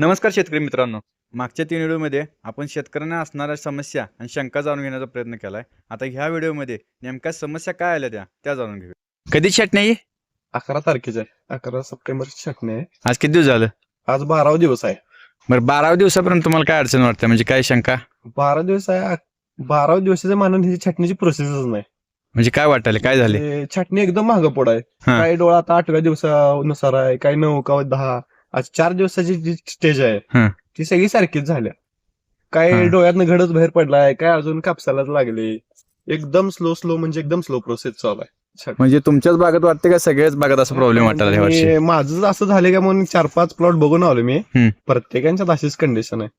नमस्कार शेतकरी मित्रांनो. मागच्या 3 व्हिडिओमध्ये आपण शेतकऱ्यांना असणाऱ्या समस्या आणि शंका जाणून घेण्याचा प्रयत्न केला आहे. आता ह्या व्हिडिओमध्ये नेमक्या समस्या काय आल्या त्या जाणून घेऊया. कधी छाटणी आहे? 11 तारखेचं आहे. 11 सप्टेंबरची छाटणी आहे. आज किती दिवस झालं? आज 12वा दिवस आहे. बरं 12व्या दिवसापर्यंत तुम्हाला काय अडचण वाटते, म्हणजे काय शंका? 12 दिवस आहे. 12व्या दिवसाच्या मानाने ही छाटणीची प्रोसेसच नाही. म्हणजे काय वाटायले, काय झाले? ते छाटणी एकदम मागं पुढं आहे. हा. काही डोळा आता 8व्या दिवसानुसार आहे, काही 9 का 10. आज 4 दिवसाची जी स्टेज हा. आहे ती सगळी सारखीच झाल्या. हा. काही डोळ्यातनं घडच बाहेर पडलाय, काय अजून कापसालाच लागले. एकदम स्लो म्हणजे एकदम स्लो प्रोसेस चालू आहे. म्हणजे तुमच्याच बागेत वाटते का सगळ्याच बागेत असा प्रॉब्लेम वाटायला ह्या वर्षी? माझं असं झालं का म्हणून 4-5 प्लॉट बघून आलो मी. प्रत्येकांच्यात अशीच कंडिशन आहे.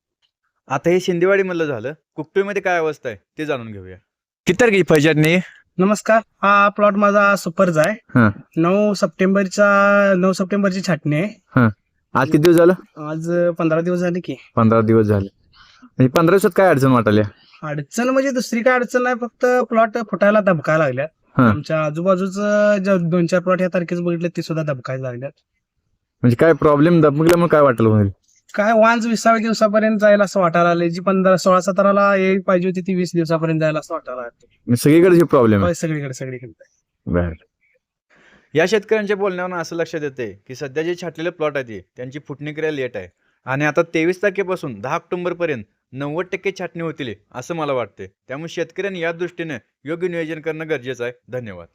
आता हे शिंदेवाडी मधलं झालं, कुकटोळमध्ये काय अवस्था आहे ते जाणून घेऊया. किती तारखेची छाटणी? नमस्कार. हा प्लॉट माझा सुपरचा हा. आहे. 9 सप्टेंबरची छाटणी आहे. आज किती दिवस झालं? आज 15 दिवस झाले की. 15 दिवस झाले. म्हणजे 15 दिवसात काय अडचण वाटायली? अडचण म्हणजे दुसरी काय अडचण नाही, फक्त प्लॉट फुटायला धबकायला लागल्यात. हा. आमच्या आजूबाजूचं ज्या 2-4 प्लॉट या तारखेच बघितले ते सुद्धा धबकायला लागल्यात. म्हणजे काय प्रॉब्लेम दबगल्यामुळे काय वाटलं होईल? काय वांज 20व्या दिवसापर्यंत जायला असं वाटायला लागले. जी 16-17ला यायला पाहिजे होती ती 20 दिवसापर्यंत जायला असं वाटायला लागले. सगळीकडे प्रॉब्लेम आहे. सगळीकडे. बर. या शेतकऱ्यांच्या बोलण्यावरून असं लक्षात येते की सध्या जे छाटलेले प्लॉट आहेत त्यांची फुटणी क्रिया लेट आहे आणि आता 23 तारखेपासून 10 ऑक्टोबरपर्यंत 90% छाटणी होतील असं मला वाटते. त्यामुळे शेतकऱ्यांनी या दृष्टीने योग्य नियोजन करणं गरजेचं आहे. धन्यवाद.